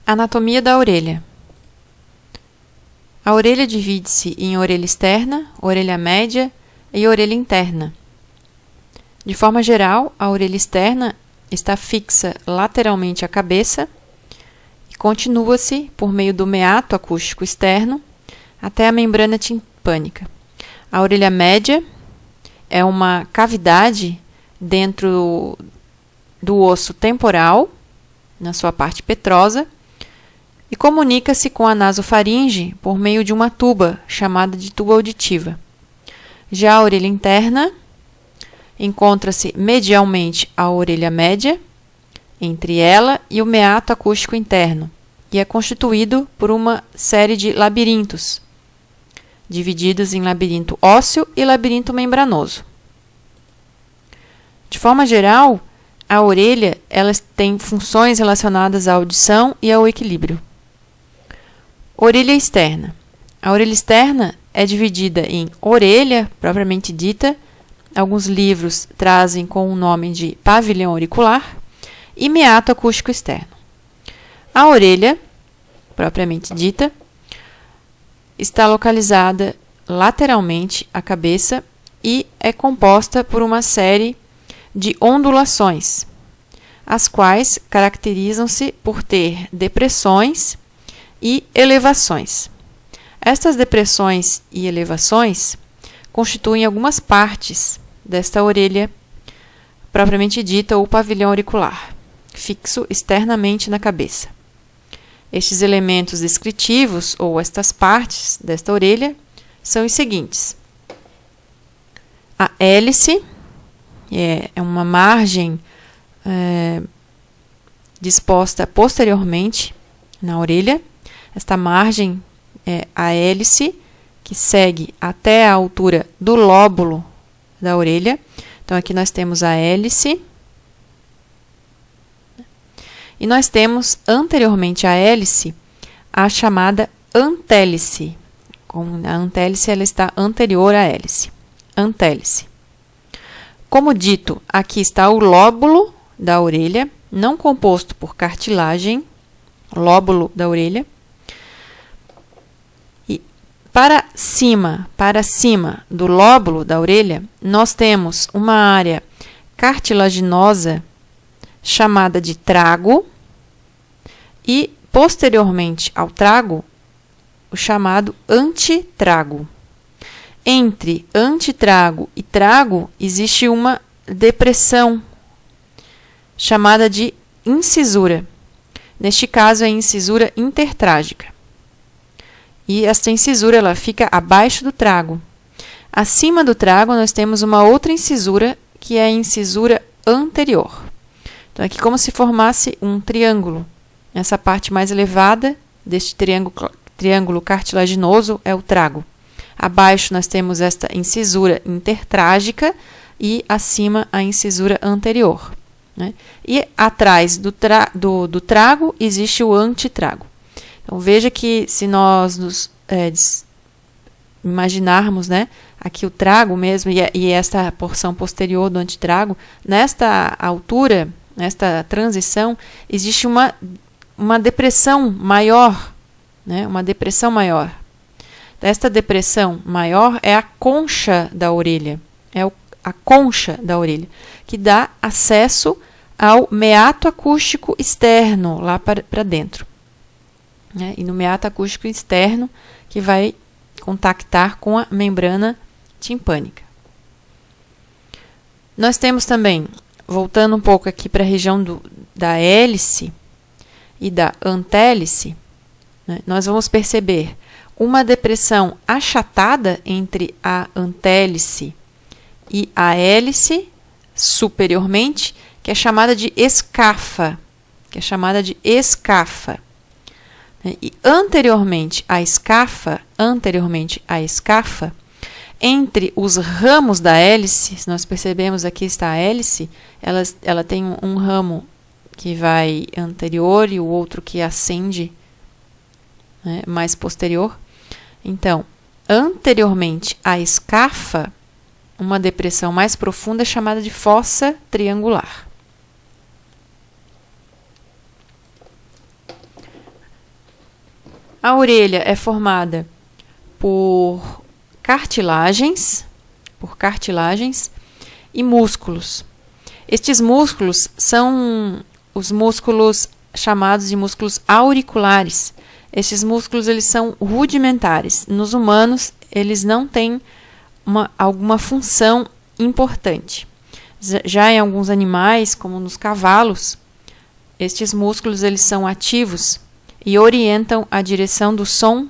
Anatomia da orelha. A orelha divide-se em orelha externa, orelha média e orelha interna. De forma geral, a orelha externa está fixa lateralmente à cabeça e continua-se por meio do meato acústico externo até a membrana timpânica. A orelha média é uma cavidade dentro do osso temporal, na sua parte petrosa, e comunica-se com a nasofaringe por meio de uma tuba, chamada de tuba auditiva. Já a orelha interna encontra-se medialmente à orelha média, entre ela e o meato acústico interno, e é constituído por uma série de labirintos, divididos em labirinto ósseo e labirinto membranoso. De forma geral, a orelha ela tem funções relacionadas à audição e ao equilíbrio. Orelha externa. A orelha externa é dividida em orelha, propriamente dita, alguns livros trazem com o nome de pavilhão auricular, e meato acústico externo. A orelha, propriamente dita, está localizada lateralmente à cabeça e é composta por uma série de ondulações, as quais caracterizam-se por ter depressões e elevações. Estas depressões e elevações constituem algumas partes desta orelha propriamente dita ou pavilhão auricular, fixo externamente na cabeça. Estes elementos descritivos ou estas partes desta orelha são os seguintes: a hélice é uma margem disposta posteriormente na orelha. Esta margem é a hélice, que segue até a altura do lóbulo da orelha. Então, aqui nós temos a hélice. E nós temos, anteriormente à hélice, a chamada antélice. A antélice ela está anterior à hélice. Antélice. Como dito, aqui está o lóbulo da orelha, não composto por cartilagem, lóbulo da orelha. E para cima do lóbulo da orelha, nós temos uma área cartilaginosa chamada de trago e, posteriormente ao trago, o chamado antitrago. Entre antitrago e trago existe uma depressão chamada de incisura. Neste caso, é a incisura intertrágica. E esta incisura ela fica abaixo do trago. Acima do trago, nós temos uma outra incisura, que é a incisura anterior. Então, aqui como se formasse um triângulo. Essa parte mais elevada deste triângulo cartilaginoso é o trago. Abaixo nós temos esta incisura intertrágica e acima a incisura anterior. Né? E atrás do trago existe o antitrago. Então, veja que se nós nos imaginarmos, né, aqui o trago mesmo e esta porção posterior do antitrago, nesta altura, nesta transição, existe uma depressão maior, né, uma depressão maior. Esta depressão maior é a concha da orelha, a concha da orelha, que dá acesso ao meato acústico externo, lá para dentro. Né? E no meato acústico externo, que vai contactar com a membrana timpânica. Nós temos também, voltando um pouco aqui para a região da hélice e da antélice, né, nós vamos perceber uma depressão achatada entre a antélice e a hélice superiormente, que é chamada de escafa, E anteriormente à escafa, entre os ramos da hélice, se nós percebemos aqui está a hélice, ela tem um ramo que vai anterior e o outro que ascende, né, mais posterior. Então, anteriormente à escafa, uma depressão mais profunda é chamada de fossa triangular. A orelha é formada por cartilagens e músculos. Estes músculos são os músculos chamados de músculos auriculares. Estes músculos eles são rudimentares. Nos humanos, eles não têm alguma função importante. Já em alguns animais, como nos cavalos, estes músculos eles são ativos e orientam a direção do som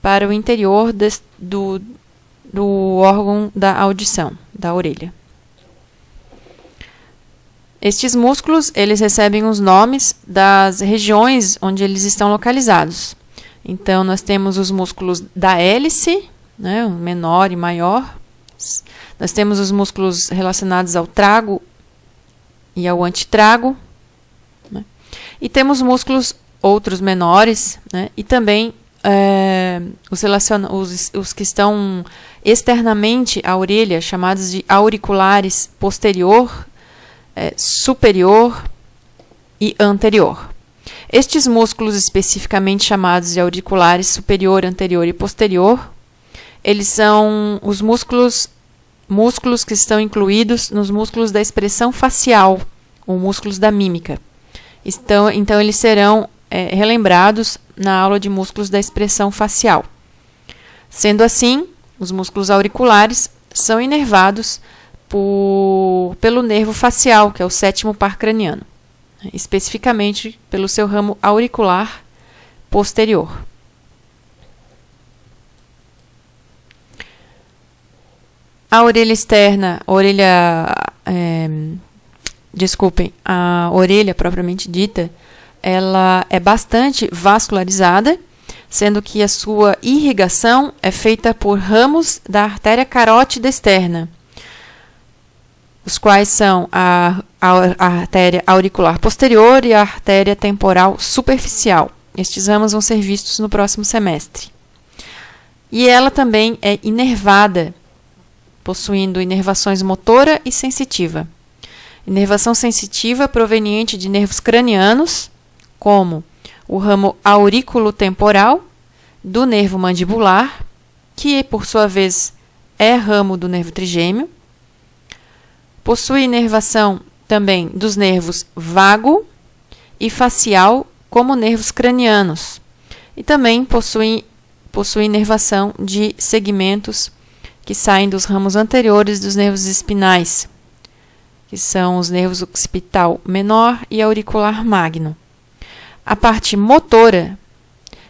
para o interior do órgão da audição, da orelha. Estes músculos eles recebem os nomes das regiões onde eles estão localizados. Então, nós temos os músculos da hélice, né, o menor e maior. Nós temos os músculos relacionados ao trago e ao antitrago, né? E temos músculos outros menores, né? E também os que estão externamente à orelha, chamados de auriculares posterior, superior e anterior. Estes músculos especificamente chamados de auriculares superior, anterior e posterior, eles são os músculos que estão incluídos nos músculos da expressão facial, ou músculos da mímica. Então eles serão relembrados na aula de músculos da expressão facial. Sendo assim, os músculos auriculares são inervados pelo nervo facial, que é o sétimo par craniano, especificamente pelo seu ramo auricular posterior. A orelha externa, a orelha propriamente dita, ela é bastante vascularizada, sendo que a sua irrigação é feita por ramos da artéria carótida externa, os quais são a artéria auricular posterior e a artéria temporal superficial. Estes ramos vão ser vistos no próximo semestre. E ela também é inervada, possuindo inervações motora e sensitiva. Inervação sensitiva proveniente de nervos cranianos, como o ramo auriculotemporal do nervo mandibular, que por sua vez é ramo do nervo trigêmeo. Possui inervação também dos nervos vago e facial, como nervos cranianos. E também possui inervação de segmentos que saem dos ramos anteriores dos nervos espinais, que são os nervos occipital menor e auricular magno. A parte motora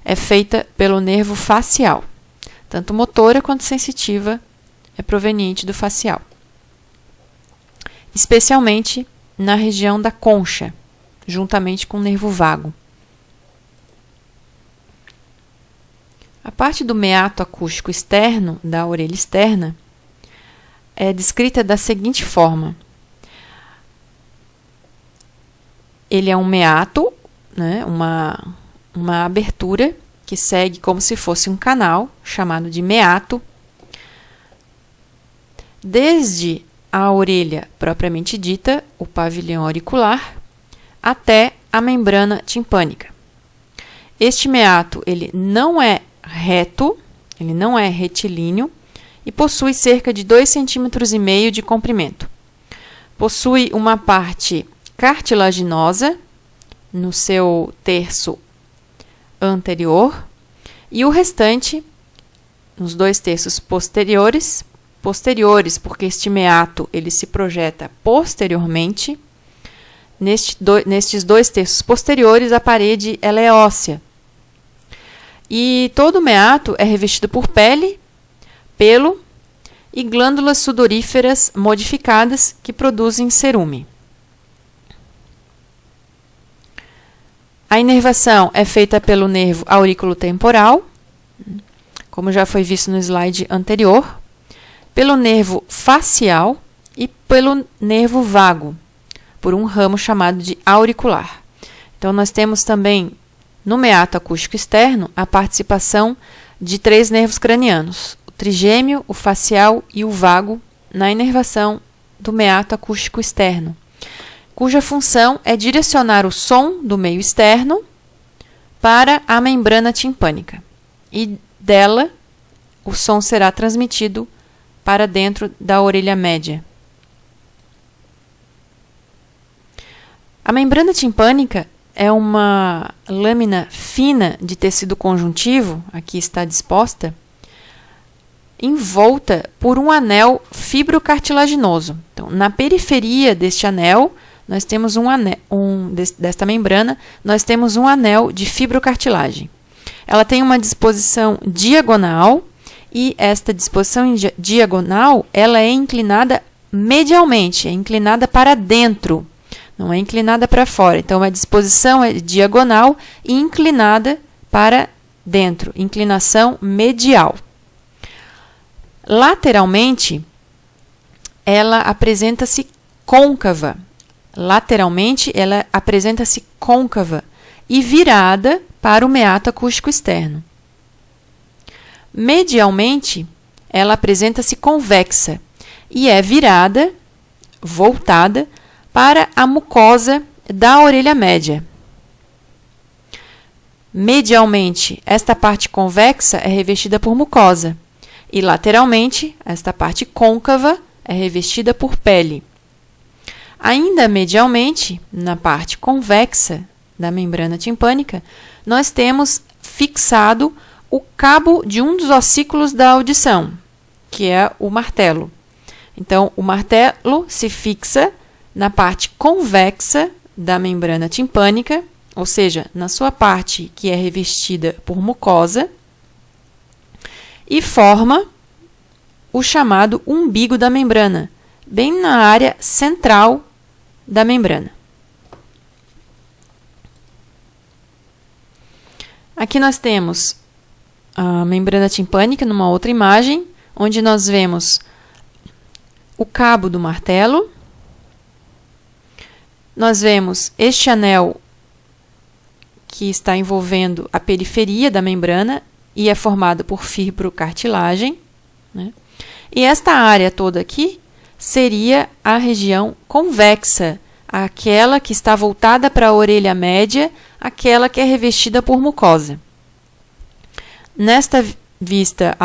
é feita pelo nervo facial. Tanto motora quanto sensitiva é proveniente do facial, especialmente na região da concha, juntamente com o nervo vago. A parte do meato acústico externo, da orelha externa, é descrita da seguinte forma. Ele é um meato, né, uma abertura que segue como se fosse um canal, chamado de meato, desde a orelha propriamente dita, o pavilhão auricular, até a membrana timpânica. Este meato ele não é reto, ele não é retilíneo e possui cerca de 2,5 cm de comprimento. Possui uma parte cartilaginosa no seu terço anterior e o restante nos 2 terços posteriores, porque este meato ele se projeta posteriormente. Nestes 2 terços posteriores, a parede ela é óssea. E todo o meato é revestido por pele, pelo e glândulas sudoríferas modificadas que produzem cerume. A inervação é feita pelo nervo auriculotemporal, como já foi visto no slide anterior, pelo nervo facial e pelo nervo vago, por um ramo chamado de auricular. Então, nós temos também, no meato acústico externo, a participação de 3 nervos cranianos, o trigêmeo, o facial e o vago, na inervação do meato acústico externo, cuja função é direcionar o som do meio externo para a membrana timpânica. E dela, o som será transmitido para dentro da orelha média. A membrana timpânica é uma lâmina fina de tecido conjuntivo, aqui está disposta, envolta por um anel fibrocartilaginoso. Então, na periferia deste anel, nós temos desta membrana, nós temos um anel de fibrocartilagem. Ela tem uma disposição diagonal e esta disposição diagonal ela é inclinada medialmente, é inclinada para dentro, não é inclinada para fora. Então, a disposição é diagonal e inclinada para dentro, inclinação medial. Lateralmente, ela apresenta-se côncava. Lateralmente, ela apresenta-se côncava e virada para o meato acústico externo. Medialmente, ela apresenta-se convexa e é virada, voltada, para a mucosa da orelha média. Medialmente, esta parte convexa é revestida por mucosa e lateralmente, esta parte côncava é revestida por pele. Ainda medialmente, na parte convexa da membrana timpânica, nós temos fixado o cabo de um dos ossículos da audição, que é o martelo. Então, o martelo se fixa na parte convexa da membrana timpânica, ou seja, na sua parte que é revestida por mucosa, e forma o chamado umbigo da membrana, bem na área central da membrana. Aqui nós temos a membrana timpânica numa outra imagem, onde nós vemos o cabo do martelo. Nós vemos este anel que está envolvendo a periferia da membrana e é formado por fibrocartilagem, né? E esta área toda aqui seria a região convexa, aquela que está voltada para a orelha média, aquela que é revestida por mucosa. Nesta vista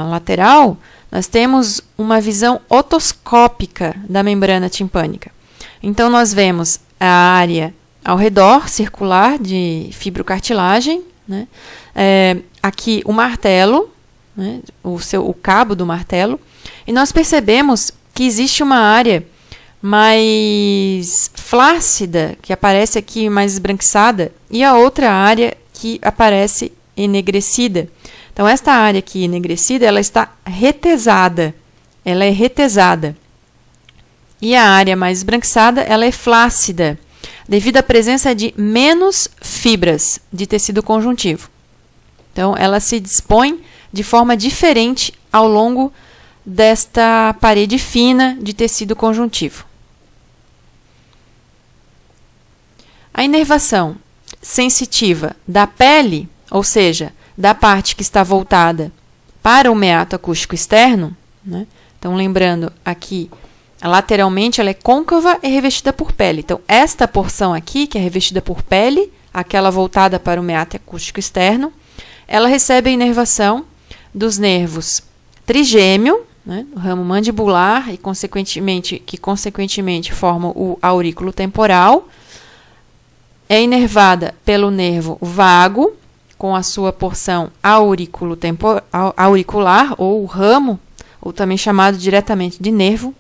lateral, nós temos uma visão otoscópica da membrana timpânica. Então, nós vemos a área ao redor, circular, de fibrocartilagem, né? Aqui o martelo, né? O cabo do martelo, e nós percebemos que existe uma área mais flácida, que aparece aqui mais esbranquiçada, e a outra área que aparece enegrecida. Então, esta área aqui enegrecida, ela está retesada, ela é retesada. E a área mais esbranquiçada, ela é flácida, devido à presença de menos fibras de tecido conjuntivo. Então, ela se dispõe de forma diferente ao longo desta parede fina de tecido conjuntivo. A inervação sensitiva da pele, ou seja, da parte que está voltada para o meato acústico externo, né? Então, lembrando aqui, lateralmente ela é côncava e revestida por pele. Então, esta porção aqui, que é revestida por pele, aquela voltada para o meato acústico externo, ela recebe a inervação dos nervos trigêmeo, né, o ramo mandibular, e consequentemente formam o aurículo temporal. É inervada pelo nervo vago, com a sua porção auricular, ou ramo, ou também chamado diretamente de nervo.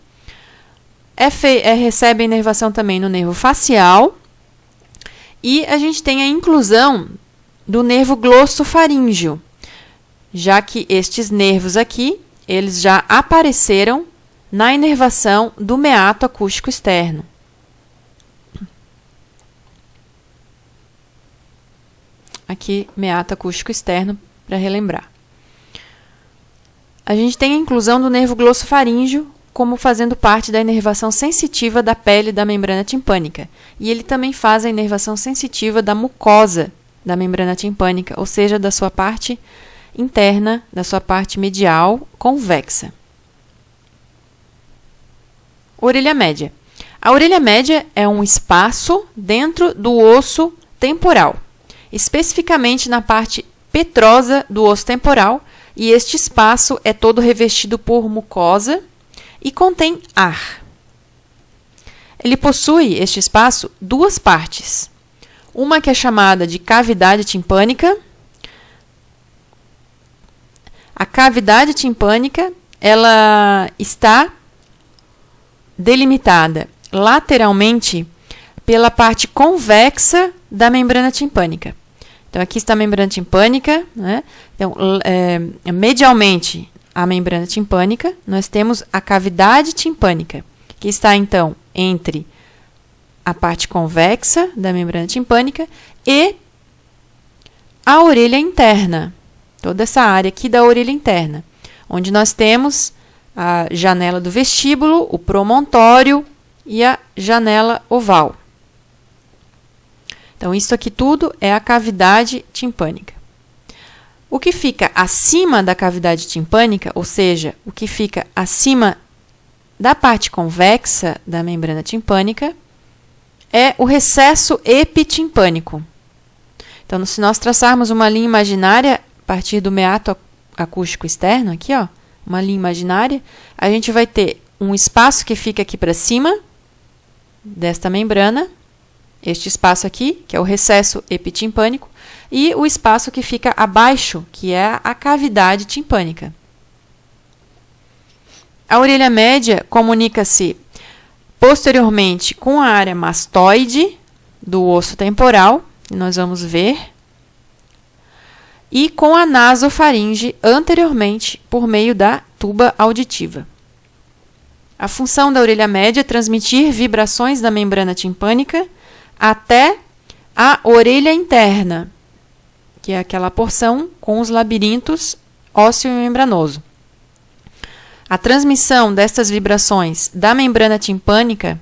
Recebe a inervação também no nervo facial. E a gente tem a inclusão do nervo glossofaríngeo, já que estes nervos aqui, eles já apareceram na inervação do meato acústico externo. Aqui, meato acústico externo, para relembrar. A gente tem a inclusão do nervo glossofaríngeo como fazendo parte da inervação sensitiva da pele da membrana timpânica. E ele também faz a inervação sensitiva da mucosa da membrana timpânica, ou seja, da sua parte interna, da sua parte medial convexa. Orelha média. A orelha média é um espaço dentro do osso temporal. especificamente na parte petrosa do osso temporal, e este espaço é todo revestido por mucosa e contém ar. Ele possui, este espaço, duas partes. Uma que é chamada de cavidade timpânica. A cavidade timpânica, ela está delimitada lateralmente pela parte convexa da membrana timpânica. Então, aqui está a membrana timpânica, né? Então, medialmente à membrana timpânica, nós temos a cavidade timpânica, que está, então, entre a parte convexa da membrana timpânica e a orelha interna, toda essa área aqui da orelha interna, onde nós temos a janela do vestíbulo, o promontório e a janela oval. Então, isso aqui tudo é a cavidade timpânica. O que fica acima da cavidade timpânica, ou seja, o que fica acima da parte convexa da membrana timpânica, é o recesso epitimpânico. Então, se nós traçarmos uma linha imaginária a partir do meato acústico externo, aqui, ó, uma linha imaginária, a gente vai ter um espaço que fica aqui para cima desta membrana, este espaço aqui, que é o recesso epitimpânico, e o espaço que fica abaixo, que é a cavidade timpânica. A orelha média comunica-se posteriormente com a área mastoide do osso temporal, que nós vamos ver, e com a nasofaringe anteriormente por meio da tuba auditiva. A função da orelha média é transmitir vibrações da membrana timpânica até a orelha interna, que é aquela porção com os labirintos ósseo e membranoso. A transmissão destas vibrações da membrana timpânica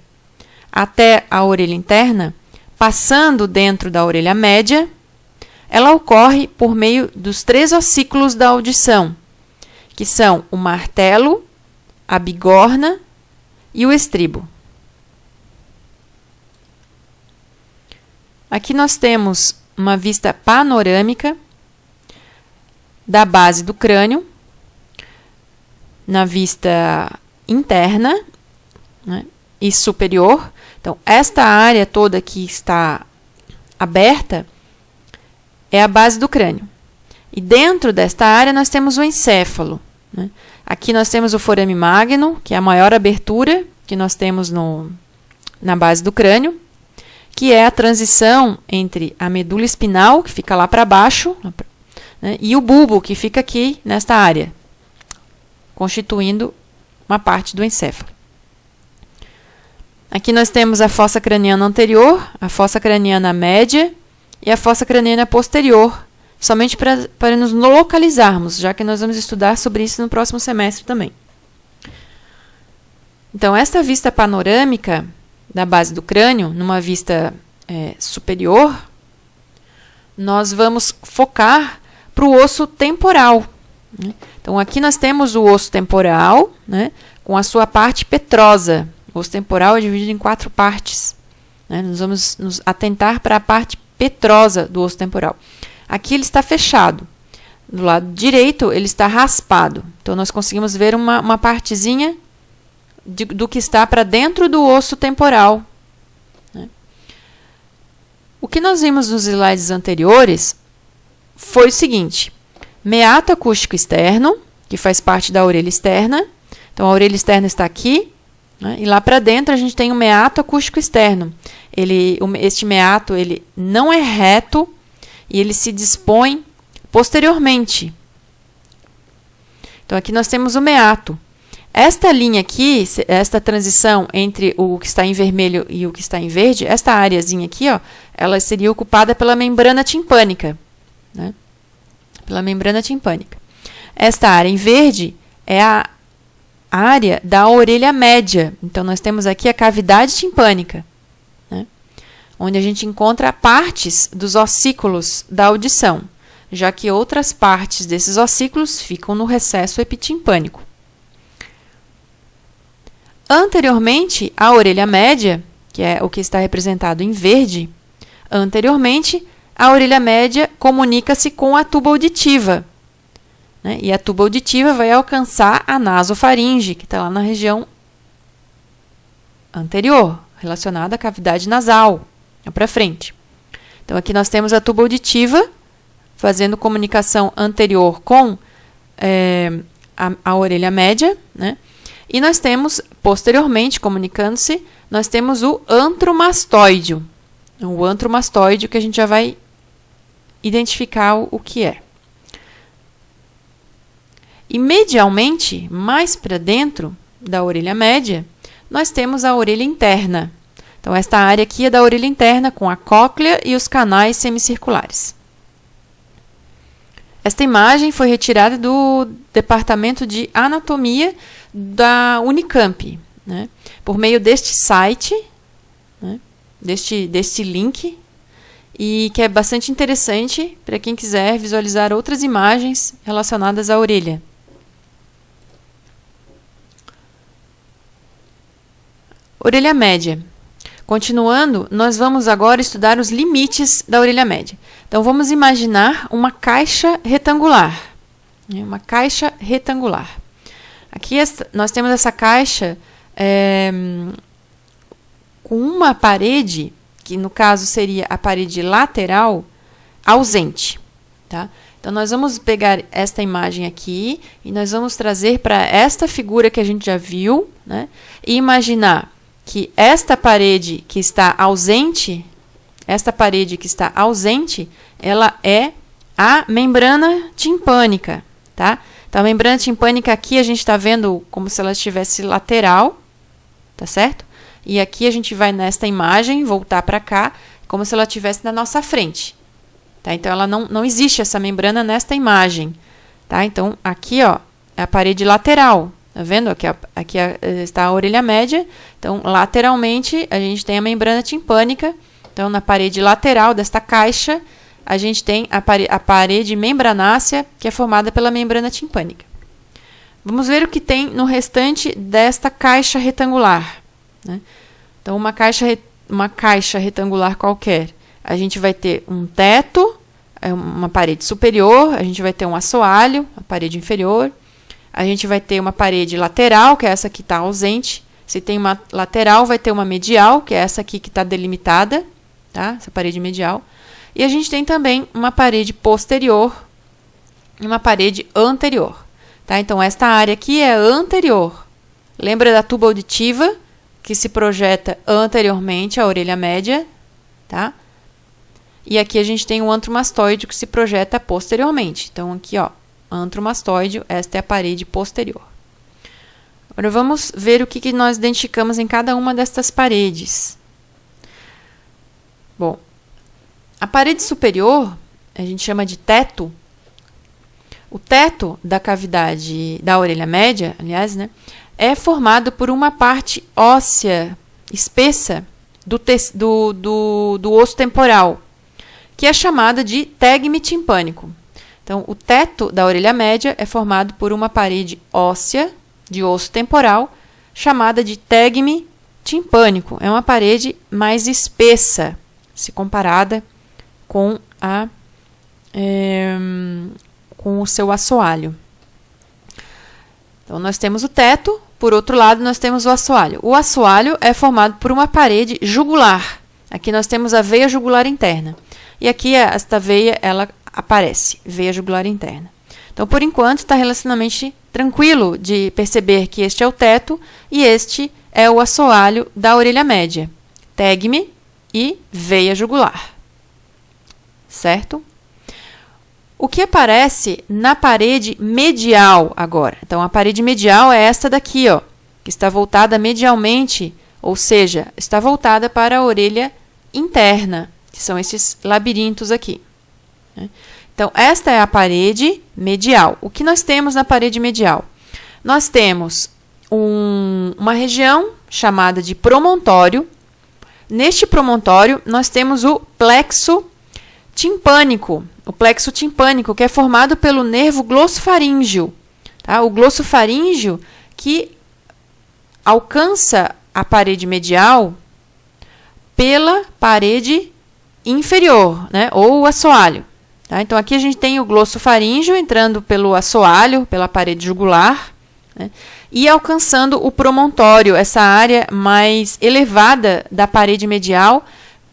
até a orelha interna, passando dentro da orelha média, ela ocorre por meio dos 3 ossículos da audição, que são o martelo, a bigorna e o estribo. Aqui nós temos uma vista panorâmica da base do crânio, na vista interna, né, e superior. Então, esta área toda que está aberta é a base do crânio. E dentro desta área nós temos o encéfalo, né? Aqui nós temos o forame magno, que é a maior abertura que nós temos na base do crânio, que é a transição entre a medula espinal, que fica lá para baixo, né, e o bulbo, que fica aqui nesta área, constituindo uma parte do encéfalo. Aqui nós temos a fossa craniana anterior, a fossa craniana média e a fossa craniana posterior, somente para nos localizarmos, já que nós vamos estudar sobre isso no próximo semestre também. Então, esta vista panorâmica da base do crânio, numa vista superior, nós vamos focar para o osso temporal, né? Então, aqui nós temos o osso temporal, né, com a sua parte petrosa. O osso temporal é dividido em 4 partes, né? Nós vamos nos atentar para a parte petrosa do osso temporal. Aqui ele está fechado. Do lado direito, ele está raspado. Então, nós conseguimos ver uma partezinha do que está para dentro do osso temporal, né? O que nós vimos nos slides anteriores foi o seguinte: meato acústico externo, que faz parte da orelha externa. Então, a orelha externa está aqui, né? E lá para dentro a gente tem o meato acústico externo. Este meato ele não é reto e ele se dispõe posteriormente. Então, aqui nós temos o meato. Esta linha aqui, esta transição entre o que está em vermelho e o que está em verde, esta areazinha aqui, ó, ela seria ocupada pela membrana timpânica, né? Pela membrana timpânica. Esta área em verde é a área da orelha média. Então, nós temos aqui a cavidade timpânica, né, onde a gente encontra partes dos ossículos da audição, já que outras partes desses ossículos ficam no recesso epitimpânico. Anteriormente, a orelha média, que é o que está representado em verde, anteriormente a orelha média comunica-se com a tuba auditiva, né? E a tuba auditiva vai alcançar a nasofaringe, que está lá na região anterior, relacionada à cavidade nasal, para frente. Então, aqui nós temos a tuba auditiva fazendo comunicação anterior com a orelha média, né? E nós temos, posteriormente, comunicando-se, nós temos o antromastóideo. O antromastóideo que a gente já vai identificar o que é. E medialmente, mais para dentro da orelha média, nós temos a orelha interna. Então, esta área aqui é da orelha interna, com a cóclea e os canais semicirculares. Esta imagem foi retirada do Departamento de Anatomia da Unicamp, né? Por meio deste site, né? deste link, e que é bastante interessante para quem quiser visualizar outras imagens relacionadas à orelha. Orelha média. Continuando, nós vamos agora estudar os limites da orelha média. Então, vamos imaginar uma caixa retangular. Uma caixa retangular. Aqui nós temos essa caixa com uma parede, que no caso seria a parede lateral, ausente. Tá? Então, nós vamos pegar esta imagem aqui e nós vamos trazer para esta figura que a gente já viu, né? E imaginar que esta parede que está ausente, ela é a membrana timpânica, tá? Então, a membrana timpânica aqui a gente está vendo como se ela estivesse lateral, tá certo? E aqui a gente vai nesta imagem, voltar para cá, como se ela estivesse na nossa frente, tá? Então, ela não existe essa membrana nesta imagem, tá? Então, aqui, ó, é a parede lateral. Tá vendo? Aqui está a orelha média. Então, lateralmente, a gente tem a membrana timpânica. Então, na parede lateral desta caixa, a gente tem a parede membranácea, que é formada pela membrana timpânica. Vamos ver o que tem no restante desta caixa retangular, né? Então, uma caixa retangular qualquer. A gente vai ter um teto, uma parede superior, a gente vai ter um assoalho, a parede inferior. A gente vai ter uma parede lateral, que é essa que está ausente. Se tem uma lateral, vai ter uma medial, que é essa aqui que está delimitada, tá? Essa parede medial. E a gente tem também uma parede posterior e uma parede anterior, tá? Então, esta área aqui é anterior. Lembra da tuba auditiva, que se projeta anteriormente à orelha média, tá? E aqui a gente tem o antromastóide, que se projeta posteriormente. Então, aqui, ó, antromastóide, esta é a parede posterior. Agora vamos ver o que nós identificamos em cada uma destas paredes. Bom, a parede superior, a gente chama de teto. O teto da cavidade da orelha média, aliás, né, é formado por uma parte óssea espessa do osso temporal, que é chamada de tegme timpânico. Então, o teto da orelha média é formado por uma parede óssea de osso temporal, chamada de tegme timpânico. É uma parede mais espessa, se comparada com o seu assoalho. Então, nós temos o teto, por outro lado, nós temos o assoalho. O assoalho é formado por uma parede jugular. Aqui nós temos a veia jugular interna. E aqui, esta veia, ela aparece, veia jugular interna. Então, por enquanto, está relativamente tranquilo de perceber que este é o teto e este é o assoalho da orelha média, tegme e veia jugular. Certo? O que aparece na parede medial agora? Então, a parede medial é esta daqui, ó, que está voltada medialmente, ou seja, está voltada para a orelha interna, que são esses labirintos aqui. Então, esta é a parede medial. O que nós temos na parede medial? Nós temos uma região chamada de promontório. Neste promontório, nós temos o plexo timpânico. O plexo timpânico, que é formado pelo nervo glossofaríngeo. Tá? O glossofaríngeo que alcança a parede medial pela parede inferior, né, ou o assoalho. Tá? Então, aqui a gente tem o glossofaríngeo entrando pelo assoalho, pela parede jugular, né, e alcançando o promontório, essa área mais elevada da parede medial,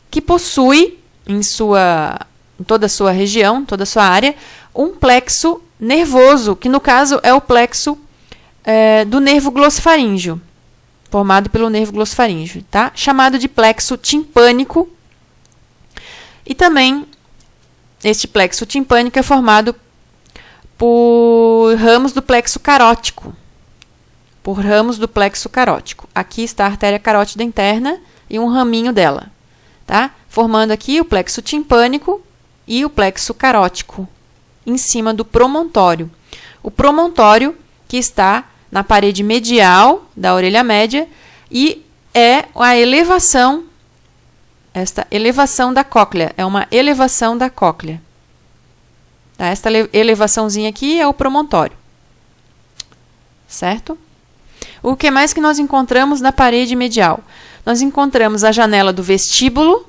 que possui em toda a sua região, toda a sua área, um plexo nervoso, que no caso é o plexo do nervo glossofaríngeo, formado pelo nervo glossofaríngeo, tá? Chamado de plexo timpânico. E também este plexo timpânico é formado por ramos do plexo carótico. Aqui está a artéria carótida interna e um raminho dela, tá? Formando aqui o plexo timpânico e o plexo carótico, em cima do promontório. O promontório que está na parede medial da orelha média e é a elevação, esta elevação da cóclea, é uma elevação da cóclea. Tá? Esta elevaçãozinha aqui é o promontório, certo? O que mais que nós encontramos na parede medial? Nós encontramos a janela do vestíbulo,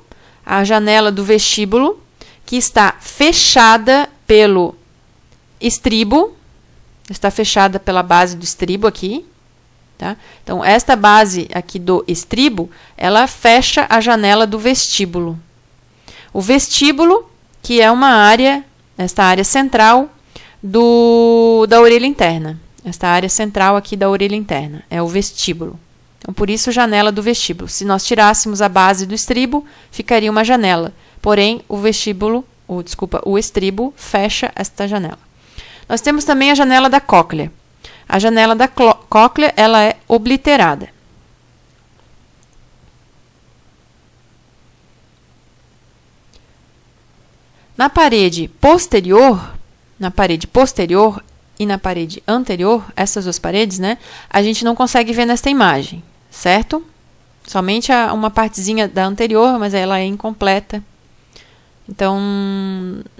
que está fechada pelo estribo, está fechada pela base do estribo aqui. Tá? Então, esta base aqui do estribo, ela fecha a janela do vestíbulo. O vestíbulo, que é esta área central da orelha interna. Esta área central aqui da orelha interna, é o vestíbulo. Então, por isso, janela do vestíbulo. Se nós tirássemos a base do estribo, ficaria uma janela. Porém, o estribo fecha esta janela. Nós temos também a janela da cóclea. A janela da cóclea, ela é obliterada. Na parede posterior e na parede anterior, essas duas paredes, né, a gente não consegue ver nesta imagem, certo? Somente uma partezinha da anterior, mas ela é incompleta. Então,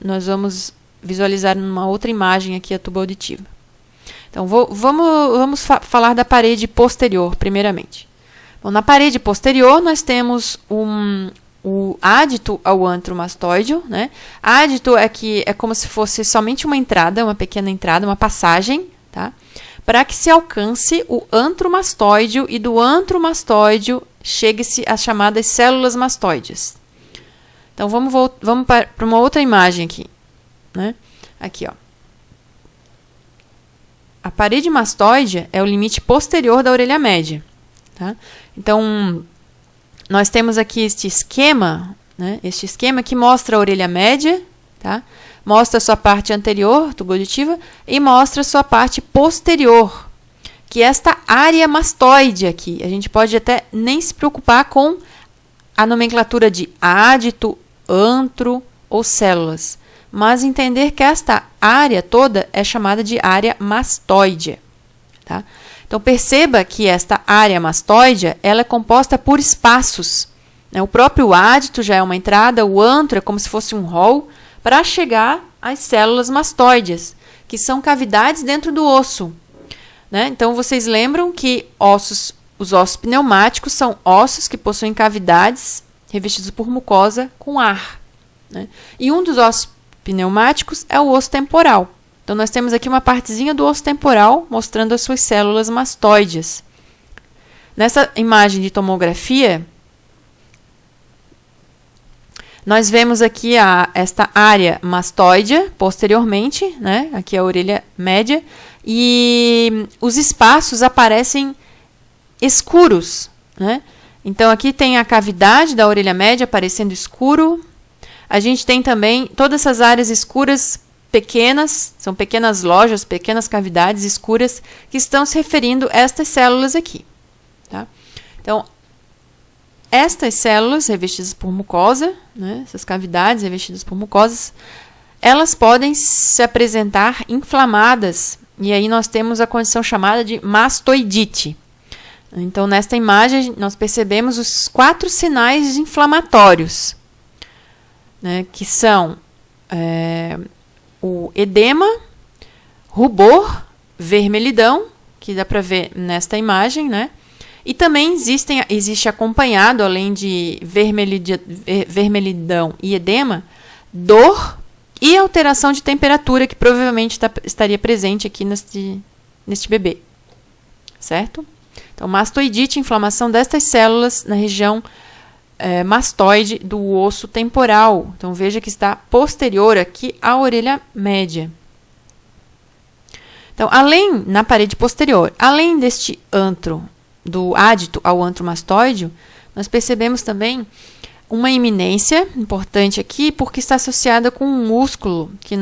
nós vamos visualizar numa outra imagem aqui a tuba auditiva. Então, vamos falar da parede posterior, primeiramente. Bom, na parede posterior, nós temos o ádito ao antro mastoideo, né? Ádito é como se fosse somente uma entrada, uma pequena entrada, uma passagem, tá? Para que se alcance o antro mastoideo e do antro mastoideo chegue-se às chamadas células mastoides. Então, vamos para uma outra imagem aqui, né? Aqui, ó. A parede mastoide é o limite posterior da orelha média, tá? Então, nós temos aqui este esquema, né? Este esquema que mostra a orelha média, tá? Mostra a sua parte anterior, tuba auditiva, e mostra a sua parte posterior, que é esta área mastoide aqui. A gente pode até nem se preocupar com a nomenclatura de ádito, antro ou células, mas entender que esta área toda é chamada de área mastoide, tá? Então, perceba que esta área mastoide, ela é composta por espaços, né? O próprio ádito já é uma entrada, o antro é como se fosse um hall, para chegar às células mastoides, que são cavidades dentro do osso, né? Então, vocês lembram que os ossos pneumáticos são ossos que possuem cavidades revestidos por mucosa com ar, né? E um dos ossos pneumáticos é o osso temporal. Então, nós temos aqui uma partezinha do osso temporal mostrando as suas células mastoides. Nessa imagem de tomografia, nós vemos aqui esta área mastoide posteriormente, né? Aqui a orelha média, e os espaços aparecem escuros, né? Então, aqui tem a cavidade da orelha média aparecendo escuro. A gente tem também todas essas áreas escuras pequenas, são pequenas lojas, pequenas cavidades escuras que estão se referindo a estas células aqui, tá? Então, estas células revestidas por mucosa, né, essas cavidades revestidas por mucosas, elas podem se apresentar inflamadas, e aí nós temos a condição chamada de mastoidite. Então, nesta imagem, nós percebemos os 4 sinais inflamatórios, né, que são o edema, rubor, vermelhidão, que dá para ver nesta imagem, né, E também existe acompanhado, além de vermelhidão e edema, dor e alteração de temperatura, que provavelmente estaria presente aqui neste bebê. Certo? Então, mastoidite, inflamação destas células na região mastoide do osso temporal. Então, veja que está posterior aqui à orelha média. Então, na parede posterior, além deste antro, do ádito ao antro mastoide, nós percebemos também uma iminência importante aqui, porque está associada com um músculo que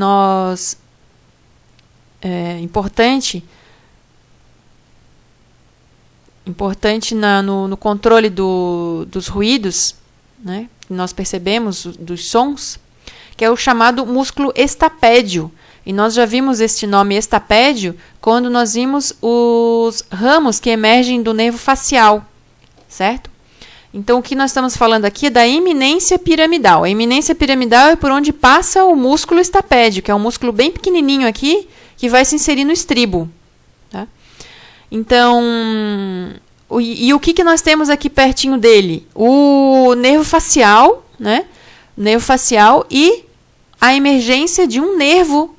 importante no controle dos ruídos, né, que nós percebemos dos sons, que é o chamado músculo estapédio. E nós já vimos este nome estapédio quando nós vimos os ramos que emergem do nervo facial, certo? Então, o que nós estamos falando aqui é da eminência piramidal. A eminência piramidal é por onde passa o músculo estapédio, que é um músculo bem pequenininho aqui, que vai se inserir no estribo. Tá? Então, o que nós temos aqui pertinho dele? O nervo facial, né? Nervo facial e a emergência de um nervo,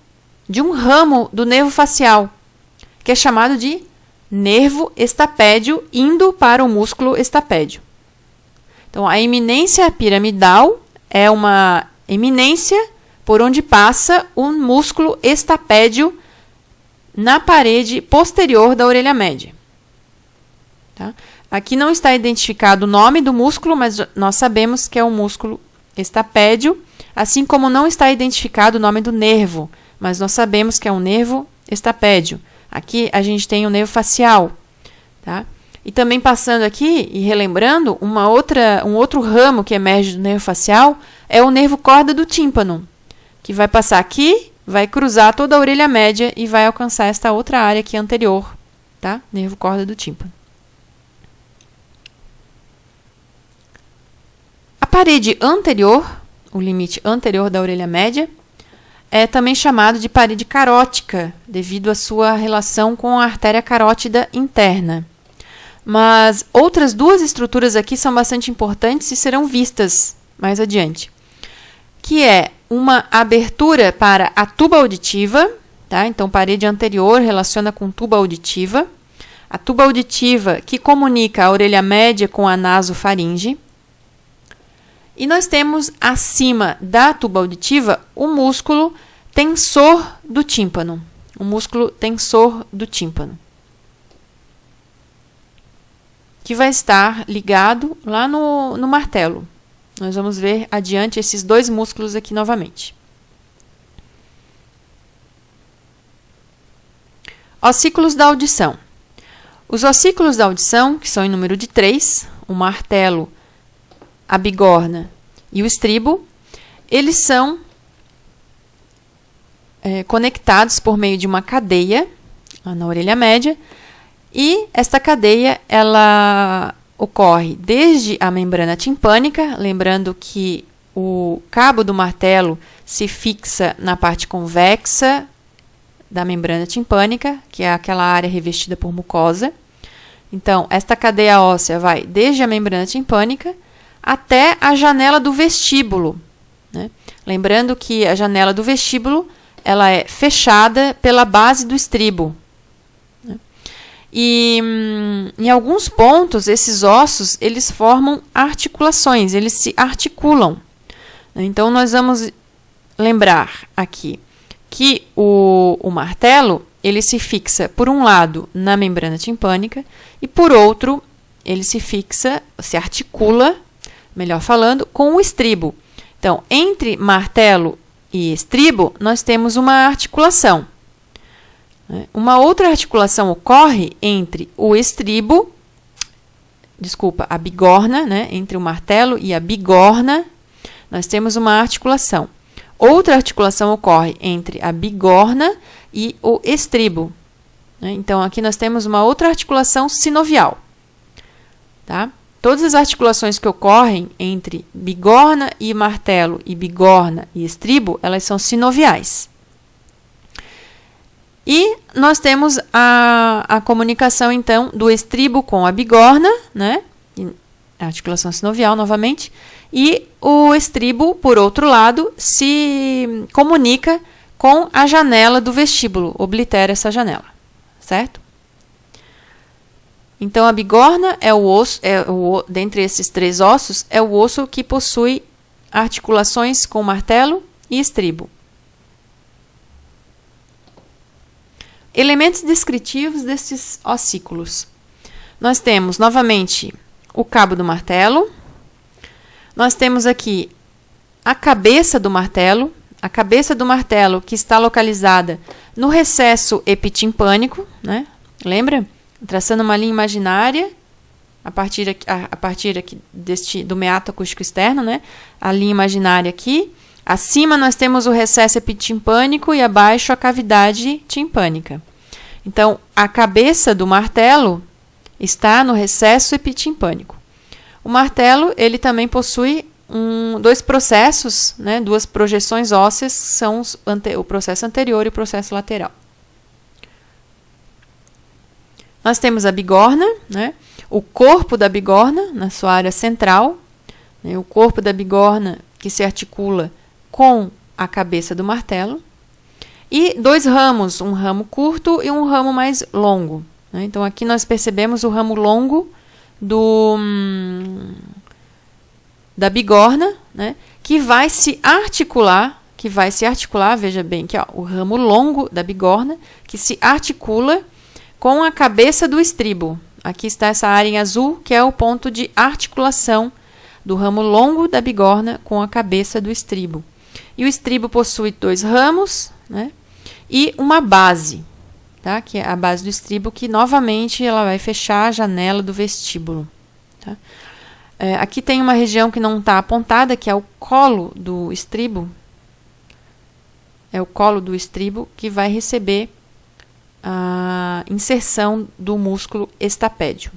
de um ramo do nervo facial, que é chamado de nervo estapédio, indo para o músculo estapédio. Então, a eminência piramidal é uma eminência por onde passa um músculo estapédio na parede posterior da orelha média. Tá? Aqui não está identificado o nome do músculo, mas nós sabemos que é o músculo estapédio, assim como não está identificado o nome do nervo, mas nós sabemos que é um nervo estapédio. Aqui a gente tem o nervo facial. Tá? E também passando aqui e relembrando, um outro ramo que emerge do nervo facial é o nervo corda do tímpano, que vai passar aqui, vai cruzar toda a orelha média e vai alcançar esta outra área aqui anterior, tá? Nervo corda do tímpano. A parede anterior, o limite anterior da orelha média, é também chamado de parede carótica, devido à sua relação com a artéria carótida interna. Mas outras duas estruturas aqui são bastante importantes e serão vistas mais adiante, que é uma abertura para a tuba auditiva, tá? Então, parede anterior relaciona com tuba auditiva. A tuba auditiva que comunica a orelha média com a nasofaringe. E nós temos acima da tuba auditiva o músculo tensor do tímpano. O músculo tensor do tímpano, que vai estar ligado lá no martelo. Nós vamos ver adiante esses dois músculos aqui novamente. Ossículos da audição. Os ossículos da audição, que são em número de 3, o martelo, a bigorna e o estribo, eles são conectados por meio de uma cadeia lá na orelha média, e esta cadeia ela ocorre desde a membrana timpânica, lembrando que o cabo do martelo se fixa na parte convexa da membrana timpânica, que é aquela área revestida por mucosa. Então, esta cadeia óssea vai desde a membrana timpânica até a janela do vestíbulo, né? Lembrando que a janela do vestíbulo ela é fechada pela base do estribo, né? E em alguns pontos, esses ossos eles formam articulações, eles se articulam. Então, nós vamos lembrar aqui que o martelo ele se fixa, por um lado, na membrana timpânica e, por outro, ele se articula, melhor falando, com o estribo. Então, entre martelo e estribo, nós temos uma articulação. Uma outra articulação ocorre entre a bigorna, né? Entre o martelo e a bigorna, nós temos uma articulação. Outra articulação ocorre entre a bigorna e o estribo, né? Então, aqui nós temos uma outra articulação sinovial. Tá? Todas as articulações que ocorrem entre bigorna e martelo e bigorna e estribo, elas são sinoviais. E nós temos a comunicação, então, do estribo com a bigorna, né? A articulação sinovial, novamente. E o estribo, por outro lado, se comunica com a janela do vestíbulo, oblitera essa janela, certo? Então, a bigorna é o osso, dentre esses três ossos, é o osso que possui articulações com martelo e estribo. Elementos descritivos destes ossículos. Nós temos, novamente, o cabo do martelo. Nós temos aqui a cabeça do martelo. A cabeça do martelo que está localizada no recesso epitimpânico, né? Lembra? Traçando uma linha imaginária a partir aqui do meato acústico externo, né? A linha imaginária aqui. Acima nós temos o recesso epitimpânico e abaixo a cavidade timpânica. Então, a cabeça do martelo está no recesso epitimpânico. O martelo, ele também possui dois processos, né? Duas projeções ósseas, são o processo anterior e o processo lateral. Nós temos a bigorna, né? O corpo da bigorna na sua área central, né? O corpo da bigorna que se articula com a cabeça do martelo, e dois ramos, um ramo curto e um ramo mais longo, né? Então, aqui nós percebemos o ramo longo da bigorna, né? Que vai se articular, veja bem, que o ramo longo da bigorna, que se articula com a cabeça do estribo. Aqui está essa área em azul, que é o ponto de articulação do ramo longo da bigorna com a cabeça do estribo. E o estribo possui dois ramos, né? E uma base, tá? Que é a base do estribo, que novamente ela vai fechar a janela do vestíbulo. Tá? Aqui tem uma região que não está apontada, que é o colo do estribo. É o colo do estribo que vai receber a inserção do músculo estapédio.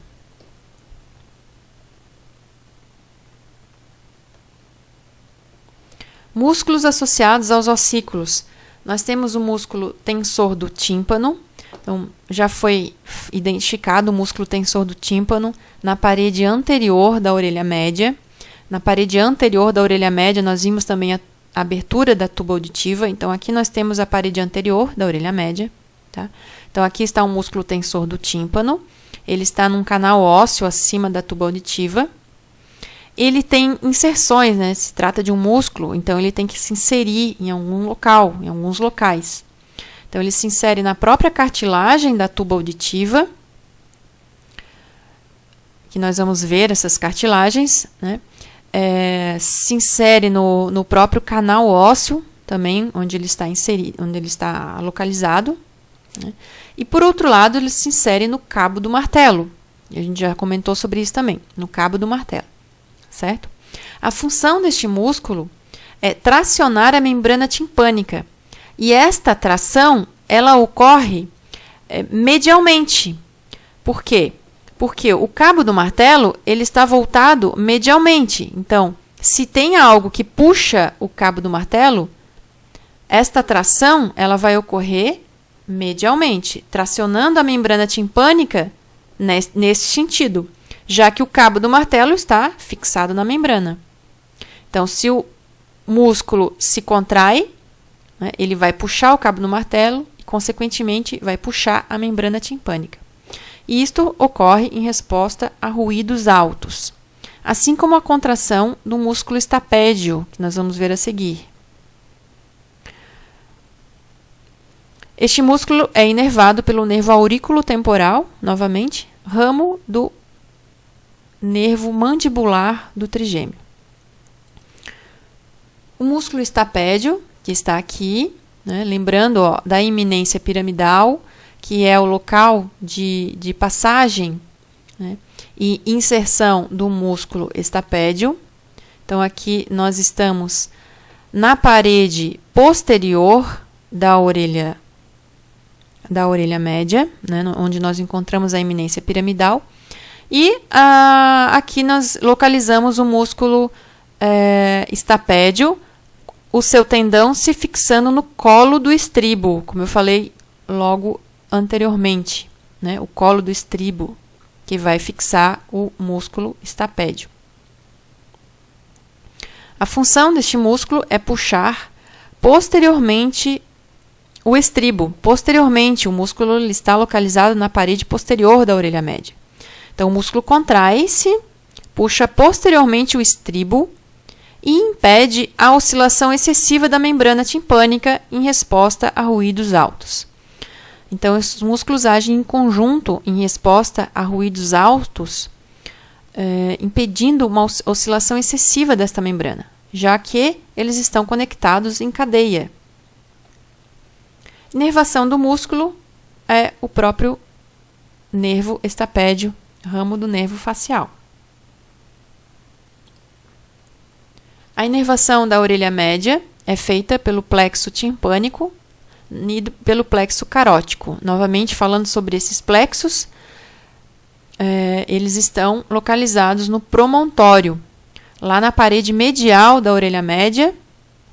Músculos associados aos ossículos. Nós temos o músculo tensor do tímpano. Então, já foi identificado o músculo tensor do tímpano na parede anterior da orelha média. Na parede anterior da orelha média, nós vimos também a abertura da tuba auditiva. Então, aqui nós temos a parede anterior da orelha média. Tá? Então, aqui está o músculo tensor do tímpano. Ele está num canal ósseo acima da tuba auditiva. Ele tem inserções, né? Se trata de um músculo, então ele tem que se inserir em algum local, em alguns locais. Então, ele se insere na própria cartilagem da tuba auditiva, que nós vamos ver essas cartilagens, né? Se insere no próprio canal ósseo, também, onde ele está inserido, onde ele está localizado, né? E, por outro lado, ele se insere no cabo do martelo. A gente já comentou sobre isso também, no cabo do martelo. Certo? A função deste músculo é tracionar a membrana timpânica. E esta tração, ela ocorre medialmente. Por quê? Porque o cabo do martelo, ele está voltado medialmente. Então, se tem algo que puxa o cabo do martelo, esta tração, ela vai ocorrer medialmente, tracionando a membrana timpânica nesse sentido, já que o cabo do martelo está fixado na membrana. Então, se o músculo se contrai, né, ele vai puxar o cabo do martelo e, consequentemente, vai puxar a membrana timpânica. E isto ocorre em resposta a ruídos altos, assim como a contração do músculo estapédio, que nós vamos ver a seguir. Este músculo é inervado pelo nervo aurículo-temporal, novamente, ramo do nervo mandibular do trigêmeo. O músculo estapédio, que está aqui, né, lembrando da iminência piramidal, que é o local de passagem, né, e inserção do músculo estapédio. Então, aqui nós estamos na parede posterior da orelha média, né, onde nós encontramos a iminência piramidal. E aqui nós localizamos o músculo estapédio, o seu tendão se fixando no colo do estribo, como eu falei logo anteriormente, né? O colo do estribo, que vai fixar o músculo estapédio. A função deste músculo é puxar posteriormente o estribo. Posteriormente, o músculo está localizado na parede posterior da orelha média. Então, o músculo contrai-se, puxa posteriormente o estribo e impede a oscilação excessiva da membrana timpânica em resposta a ruídos altos. Então, esses músculos agem em conjunto em resposta a ruídos altos, impedindo uma oscilação excessiva desta membrana, já que eles estão conectados em cadeia. Inervação do músculo é o próprio nervo estapédio, ramo do nervo facial. A inervação da orelha média é feita pelo plexo timpânico e pelo plexo carótico. Novamente, falando sobre esses plexos, eles estão localizados no promontório, lá na parede medial da orelha média,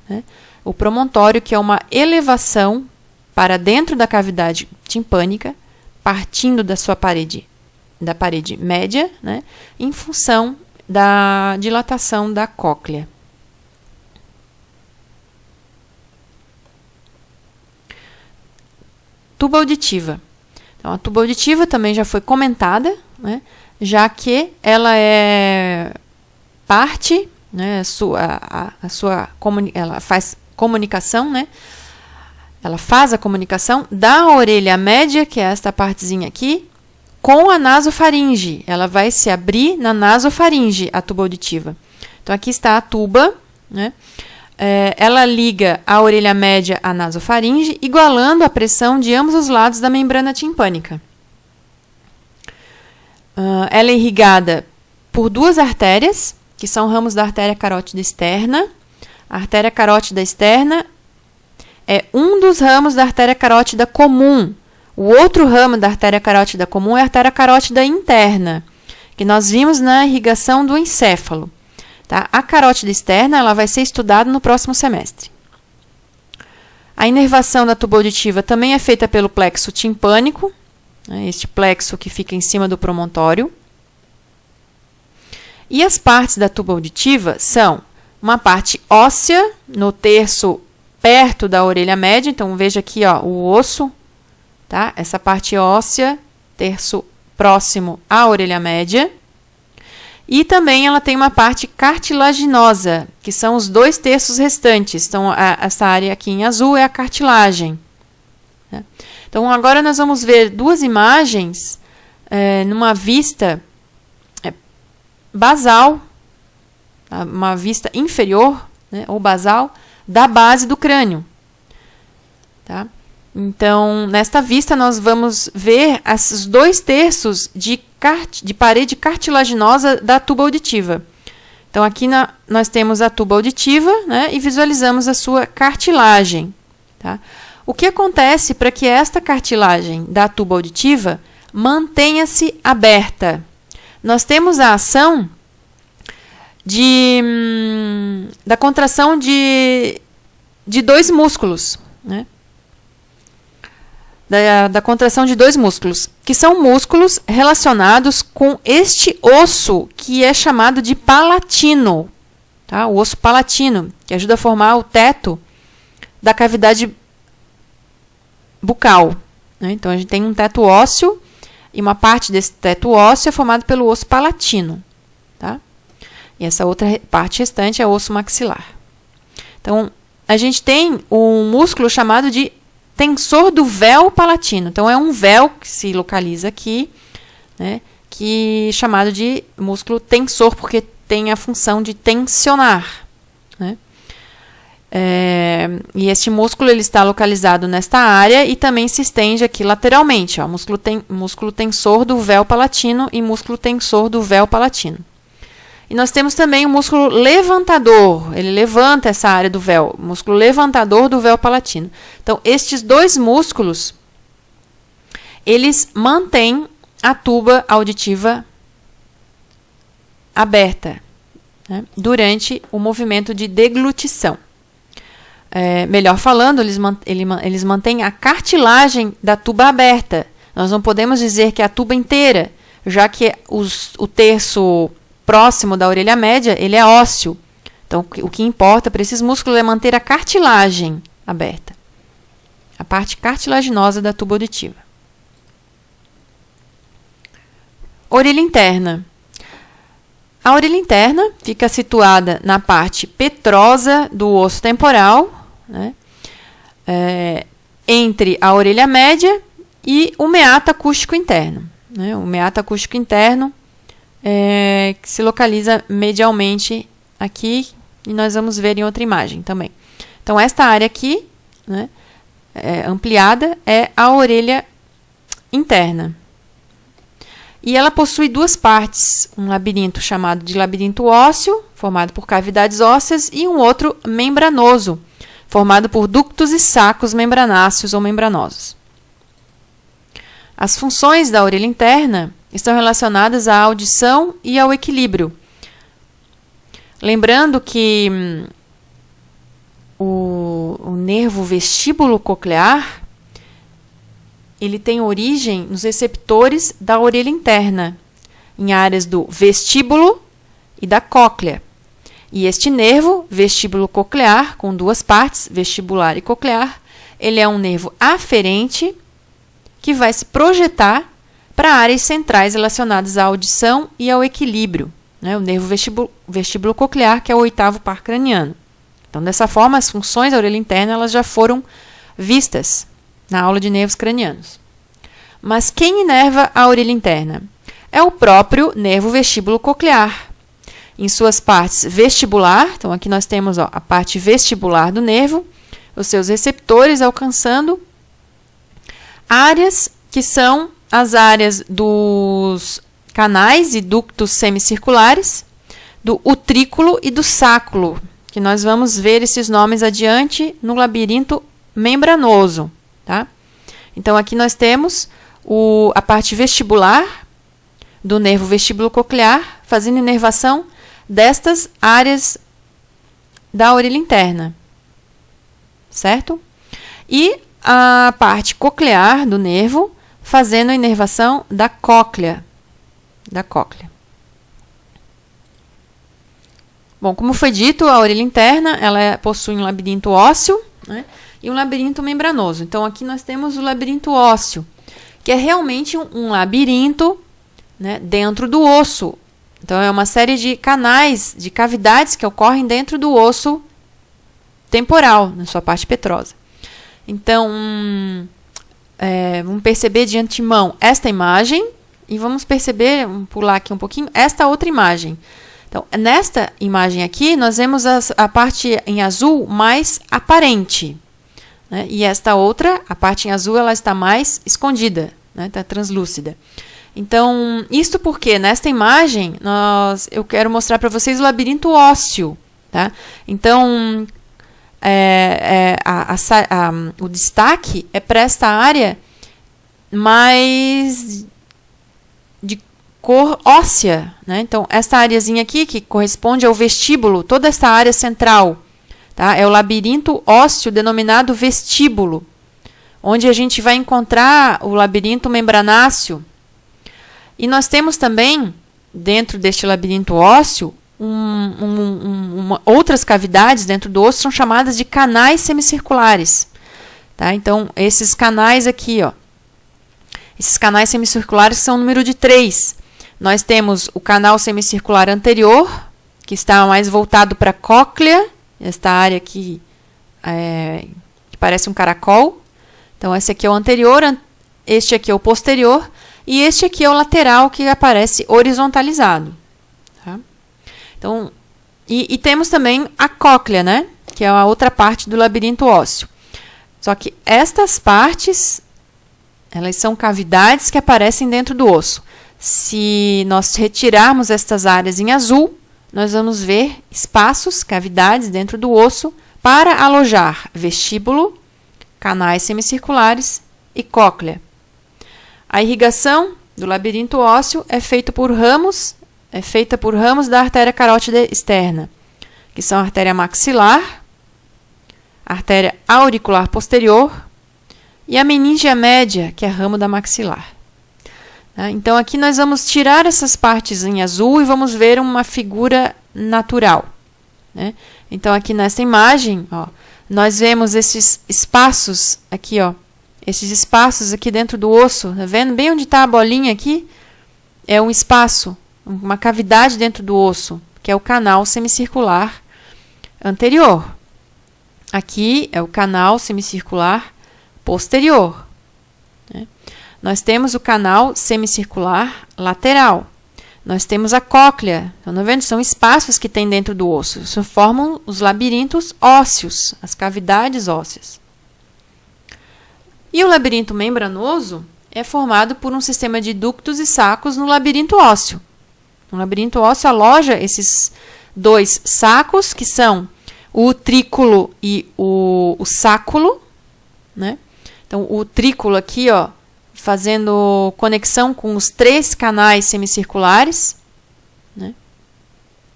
né? O promontório, que é uma elevação para dentro da cavidade timpânica, partindo da parede média, né? Em função da dilatação da cóclea. Tuba auditiva. Então, a tuba auditiva também já foi comentada, né? Já que ela é parte, né? Ela faz comunicação, né? Ela faz a comunicação da orelha média, que é esta partezinha aqui, com a nasofaringe. Ela vai se abrir na nasofaringe, a tuba auditiva. Então, aqui está a tuba, né? Ela liga a orelha média à nasofaringe, igualando a pressão de ambos os lados da membrana timpânica. Ela é irrigada por duas artérias, que são ramos da artéria carótida externa. A artéria carótida externa é um dos ramos da artéria carótida comum. O outro ramo da artéria carótida comum é a artéria carótida interna, que nós vimos na irrigação do encéfalo. Tá? A carótida externa ela vai ser estudada no próximo semestre. A inervação da tuba auditiva também é feita pelo plexo timpânico, né, este plexo que fica em cima do promontório. E as partes da tuba auditiva são uma parte óssea, no terço perto da orelha média. Então, veja aqui ó, o osso, tá? Essa parte óssea, terço próximo à orelha média. E também ela tem uma parte cartilaginosa, que são os 2/3 restantes. Então, essa área aqui em azul é a cartilagem. Né? Então, agora nós vamos ver duas imagens numa vista basal, uma vista inferior, né, ou basal, da base do crânio. Tá? Então, nesta vista, nós vamos ver esses 2/3 de parede cartilaginosa da tuba auditiva. Então, aqui nós temos a tuba auditiva, né, e visualizamos a sua cartilagem. Tá? O que acontece para que esta cartilagem da tuba auditiva mantenha-se aberta? Nós temos a ação da contração de dois músculos, né? Da contração de dois músculos, que são músculos relacionados com este osso que é chamado de palatino, tá? O osso palatino, que ajuda a formar o teto da cavidade bucal, né? Então, a gente tem um teto ósseo e uma parte desse teto ósseo é formado pelo osso palatino, tá? E essa outra parte restante é o osso maxilar. Então, a gente tem um músculo chamado de tensor do véu palatino. Então, é um véu que se localiza aqui, né, que é chamado de músculo tensor, porque tem a função de tensionar. Né? E este músculo ele está localizado nesta área e também se estende aqui lateralmente. Ó, músculo tensor do véu palatino e músculo tensor do véu palatino. E nós temos também o músculo levantador, ele levanta essa área do véu, o músculo levantador do véu palatino. Então, estes dois músculos, eles mantêm a tuba auditiva aberta, né, durante o movimento de deglutição. melhor falando, eles mantêm a cartilagem da tuba aberta. Nós não podemos dizer que é a tuba inteira, já que o terço próximo da orelha média ele é ósseo. Então, o que importa para esses músculos é manter a cartilagem aberta, a parte cartilaginosa da tuba auditiva. Orelha interna. A orelha interna fica situada na parte petrosa do osso temporal, né, entre a orelha média e o meato acústico interno. Né, o meato acústico interno que se localiza medialmente aqui, e nós vamos ver em outra imagem também. Então, esta área aqui, né, ampliada, é a orelha interna. E ela possui duas partes, um labirinto chamado de labirinto ósseo, formado por cavidades ósseas, e um outro membranoso, formado por ductos e sacos membranáceos ou membranosos. As funções da orelha interna estão relacionadas à audição e ao equilíbrio. Lembrando que o nervo vestíbulo coclear ele tem origem nos receptores da orelha interna, em áreas do vestíbulo e da cóclea. E este nervo vestíbulo coclear, com duas partes, vestibular e coclear, ele é um nervo aferente que vai se projetar para áreas centrais relacionadas à audição e ao equilíbrio. Né? O nervo vestíbulo coclear, que é o oitavo par craniano. Então, dessa forma, as funções da orelha interna elas já foram vistas na aula de nervos cranianos. Mas quem inerva a orelha interna? É o próprio nervo vestíbulo coclear. Em suas partes vestibular, então aqui nós temos a parte vestibular do nervo, os seus receptores alcançando áreas que são as áreas dos canais e ductos semicirculares, do utrículo e do sáculo, que nós vamos ver esses nomes adiante no labirinto membranoso. Tá? Então, aqui nós temos a parte vestibular do nervo vestíbulo coclear, fazendo inervação destas áreas da orelha interna, certo? E a parte coclear do nervo, fazendo a inervação da cóclea. Bom, como foi dito, a orelha interna ela possui um labirinto ósseo, né, e um labirinto membranoso. Então, aqui nós temos o labirinto ósseo, que é realmente um labirinto, né, dentro do osso. Então, é uma série de canais, de cavidades que ocorrem dentro do osso temporal, na sua parte petrosa. Então, vamos perceber de antemão esta imagem e vamos perceber, vamos pular aqui um pouquinho, esta outra imagem. Então, nesta imagem aqui, nós vemos a parte em azul mais aparente. Né? E esta outra, a parte em azul, ela está mais escondida, né? Está translúcida. Então, isto porque nesta imagem eu quero mostrar para vocês o labirinto ósseo. Tá? Então, o destaque é para esta área mais de cor óssea. Né? Então, esta areazinha aqui, que corresponde ao vestíbulo, toda esta área central, tá? É o labirinto ósseo denominado vestíbulo, onde a gente vai encontrar o labirinto membranáceo. E nós temos também, dentro deste labirinto ósseo, outras cavidades dentro do osso são chamadas de canais semicirculares. Tá? Então, esses canais aqui, ó, esses canais semicirculares são o número de 3. Nós temos o canal semicircular anterior, que está mais voltado para a cóclea, esta área aqui que parece um caracol. Então, esse aqui é o anterior, este aqui é o posterior, e este aqui é o lateral, que aparece horizontalizado. Tá? Então, e temos também a cóclea, né? Que é a outra parte do labirinto ósseo. Só que estas partes, elas são cavidades que aparecem dentro do osso. Se nós retirarmos estas áreas em azul, nós vamos ver espaços, cavidades dentro do osso para alojar vestíbulo, canais semicirculares e cóclea. A irrigação do labirinto ósseo é feita por ramos da artéria carótida externa, que são a artéria maxilar, a artéria auricular posterior e a meninge média, que é ramo da maxilar. Então, aqui nós vamos tirar essas partes em azul e vamos ver uma figura natural. Né? Então, aqui nessa imagem, ó, nós vemos esses espaços aqui, ó, esses espaços aqui dentro do osso. Tá vendo? Bem onde está a bolinha aqui, é um espaço, uma cavidade dentro do osso, que é o canal semicircular anterior. Aqui é o canal semicircular posterior. Né? Nós temos o canal semicircular lateral. Nós temos a cóclea. Estão vendo? São espaços que tem dentro do osso. Isso formam os labirintos ósseos, as cavidades ósseas. E o labirinto membranoso é formado por um sistema de ductos e sacos no labirinto ósseo. No labirinto ósseo aloja esses dois sacos, que são o utrículo e o sáculo. Né? Então, o utrículo aqui, ó, fazendo conexão com os 3 canais semicirculares. Né?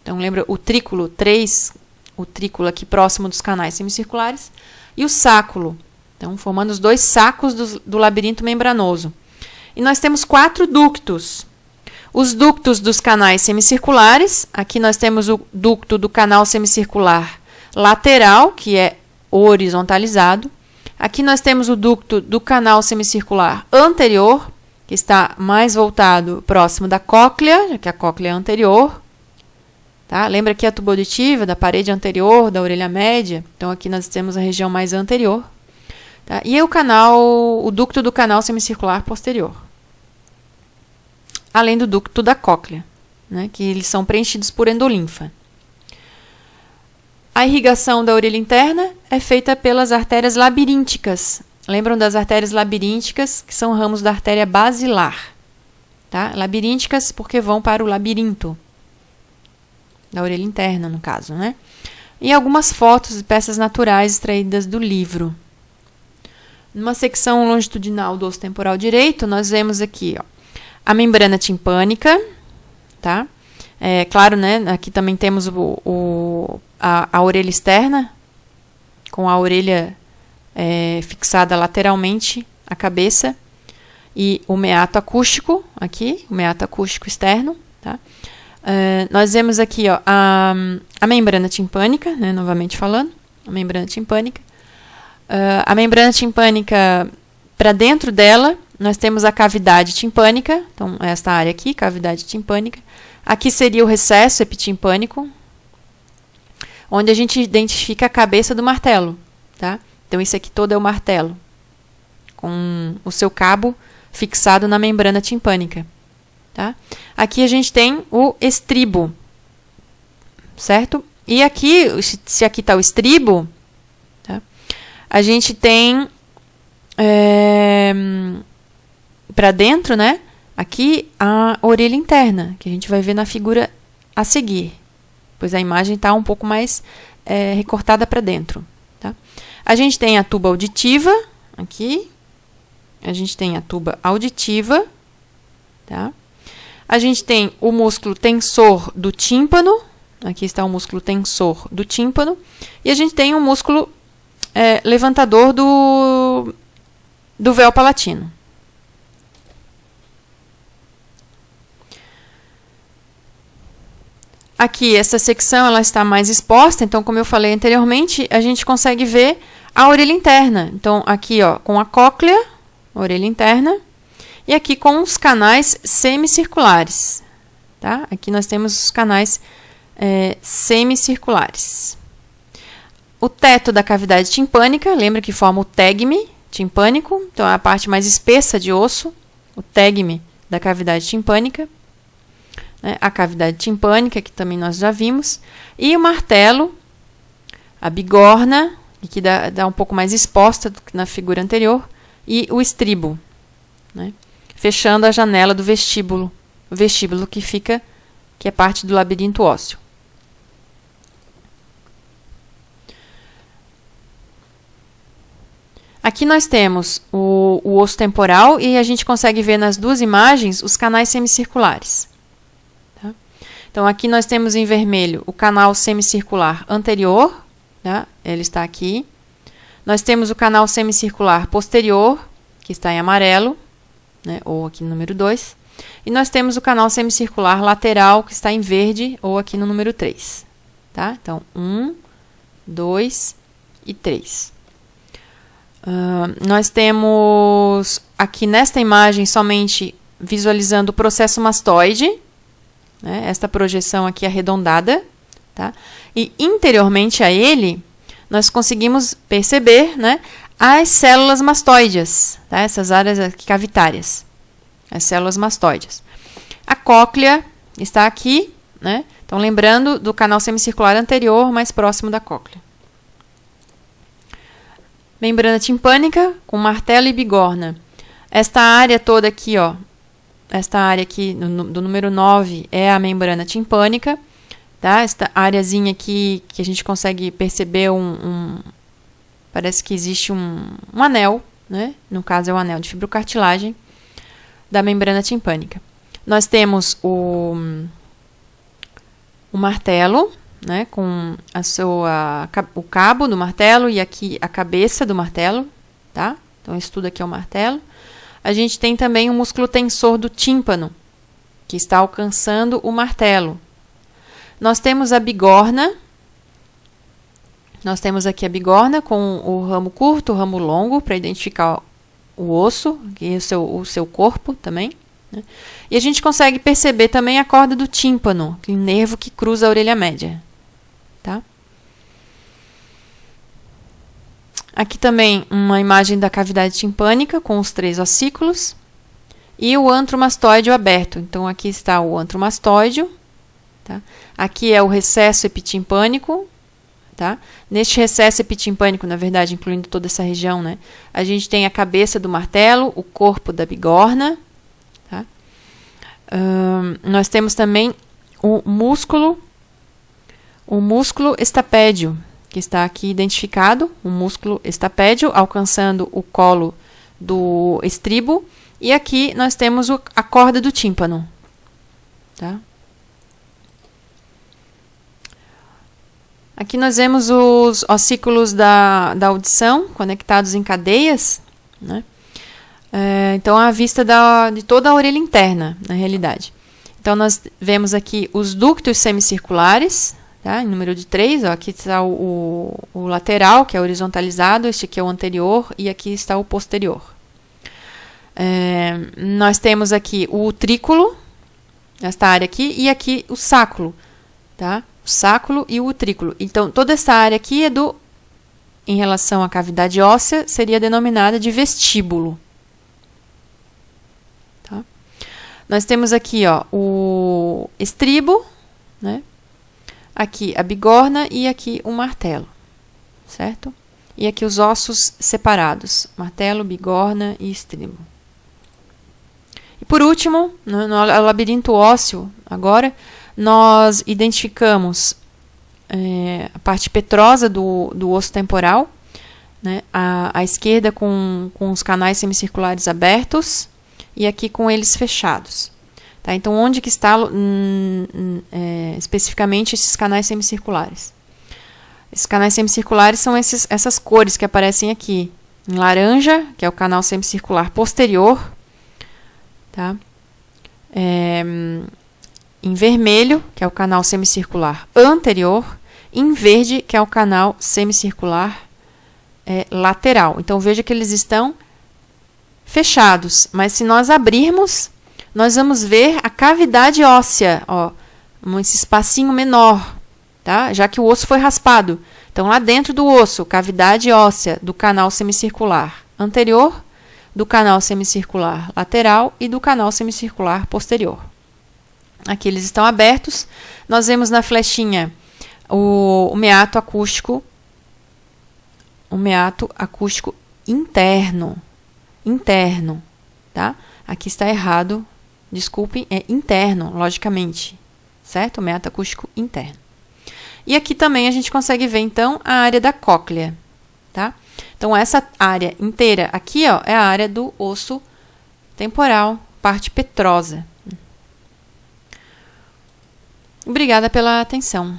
Então, lembra o utrículo 3, o utrículo aqui próximo dos canais semicirculares, e o sáculo, então, formando os 2 sacos do labirinto membranoso. E nós temos 4 ductos. Os ductos dos canais semicirculares, aqui nós temos o ducto do canal semicircular lateral, que é horizontalizado. Aqui nós temos o ducto do canal semicircular anterior, que está mais voltado próximo da cóclea, já que a cóclea é anterior. Tá? Lembra aqui a tuba auditiva da parede anterior, da orelha média? Então, aqui nós temos a região mais anterior. Tá? E o ducto do canal semicircular posterior. Além do ducto da cóclea, né? Que eles são preenchidos por endolinfa. A irrigação da orelha interna é feita pelas artérias labirínticas. Lembram das artérias labirínticas, que são ramos da artéria basilar. Tá? Labirínticas porque vão para o labirinto da orelha interna, no caso. Né? E algumas fotos e peças naturais extraídas do livro. Numa secção longitudinal do osso temporal direito, nós vemos aqui, ó, a membrana timpânica. Tá? Claro, né? Aqui também temos a orelha externa, com a orelha fixada lateralmente à cabeça, e o meato acústico, aqui, o meato acústico externo. Tá? Nós vemos aqui, ó, a membrana timpânica, né, novamente falando, a membrana timpânica. A membrana timpânica, para dentro dela, nós temos a cavidade timpânica, então, esta área aqui, cavidade timpânica. Aqui seria o recesso epitimpânico, onde a gente identifica a cabeça do martelo. Tá? Então, isso aqui todo é o martelo, com o seu cabo fixado na membrana timpânica. Tá? Aqui a gente tem o estribo, certo? E aqui, se aqui está o estribo, tá? A gente tem para dentro, né? Aqui a orelha interna, que a gente vai ver na figura a seguir, pois a imagem está um pouco mais recortada para dentro. Tá? A gente tem a tuba auditiva, aqui. A gente tem a tuba auditiva. Tá? A gente tem o músculo tensor do tímpano. Aqui está o músculo tensor do tímpano. E a gente tem o músculo levantador do véu palatino. Aqui, essa secção ela está mais exposta, então, como eu falei anteriormente, a gente consegue ver a orelha interna. Então, aqui, ó, com a cóclea, orelha interna, e aqui com os canais semicirculares. Tá? Aqui nós temos os canais semicirculares. O teto da cavidade timpânica, lembra que forma o tegme timpânico, então é a parte mais espessa de osso, o tegme da cavidade timpânica. A cavidade timpânica, que também nós já vimos, e o martelo, a bigorna, que dá um pouco mais exposta do que na figura anterior, e o estribo, né? Fechando a janela do vestíbulo, o vestíbulo que é parte do labirinto ósseo. Aqui nós temos o osso temporal e a gente consegue ver nas duas imagens os canais semicirculares. Então, aqui nós temos em vermelho o canal semicircular anterior, tá? Ele está aqui. Nós temos o canal semicircular posterior, que está em amarelo, né, ou aqui no número 2. E nós temos o canal semicircular lateral, que está em verde, ou aqui no número 3. Tá? Então, 1, 2 e 3. Nós temos aqui nesta imagem somente visualizando o processo mastoide, né, esta projeção aqui arredondada, tá? E interiormente a ele, nós conseguimos perceber, né, as células mastoides, tá? Essas áreas aqui cavitárias, as células mastoides. A cóclea está aqui, né? Então, lembrando do canal semicircular anterior, mais próximo da cóclea. Membrana timpânica com martelo e bigorna. Esta área toda aqui, ó, esta área aqui do número 9 é a membrana timpânica, tá? Esta areazinha aqui que a gente consegue perceber parece que existe um anel, né? No caso é o anel de fibrocartilagem da membrana timpânica. Nós temos o martelo, né? Com o cabo do martelo e aqui a cabeça do martelo, tá? Então esse tudo aqui é o martelo. A gente tem também o músculo tensor do tímpano, que está alcançando o martelo. Nós temos a bigorna. Nós temos aqui a bigorna com o ramo curto, o ramo longo, para identificar o osso e o seu corpo também, né? E a gente consegue perceber também a corda do tímpano, aquele nervo que cruza a orelha média. Tá? Aqui também uma imagem da cavidade timpânica com os 3 ossículos e o antromastoide aberto. Então, aqui está o antromastoide, tá? Aqui é o recesso epitimpânico. Tá? Neste recesso epitimpânico, na verdade, incluindo toda essa região, né, a gente tem a cabeça do martelo, o corpo da bigorna. Tá? Nós temos também o músculo estapédio, que está aqui identificado, o músculo estapédio, alcançando o colo do estribo. E aqui nós temos a corda do tímpano. Tá? Aqui nós vemos os ossículos da audição conectados em cadeias, né? Então, a vista de toda a orelha interna, na realidade. Então, nós vemos aqui os ductos semicirculares, tá? Em número de 3, ó, aqui está o lateral, que é horizontalizado, este aqui é o anterior, e aqui está o posterior. Nós temos aqui o utrículo, esta área aqui, e aqui o sáculo, tá? O sáculo e o utrículo. Então, toda essa área aqui em relação à cavidade óssea, seria denominada de vestíbulo. Tá? Nós temos aqui, ó, o estribo, né? Aqui a bigorna e aqui o martelo, certo? E aqui os ossos separados, martelo, bigorna e estribo. E por último, no labirinto ósseo, agora, nós identificamos a parte petrosa do osso temporal, né, à esquerda com os canais semicirculares abertos e aqui com eles fechados. Tá? Então, onde que está especificamente esses canais semicirculares? Esses canais semicirculares são essas cores que aparecem aqui. Em laranja, que é o canal semicircular posterior, tá? Em vermelho, que é o canal semicircular anterior, e em verde, que é o canal semicircular lateral. Então, veja que eles estão fechados, mas se nós abrirmos, nós vamos ver a cavidade óssea, ó, esse espacinho menor, tá? Já que o osso foi raspado. Então, lá dentro do osso, cavidade óssea do canal semicircular anterior, do canal semicircular lateral e do canal semicircular posterior. Aqui eles estão abertos. Nós vemos na flechinha o meato acústico interno. Tá? Aqui está errado, desculpem, é interno, logicamente, certo? O meato acústico interno. E aqui também a gente consegue ver, então, a área da cóclea, tá? Então, essa área inteira aqui, ó, é a área do osso temporal, parte petrosa. Obrigada pela atenção.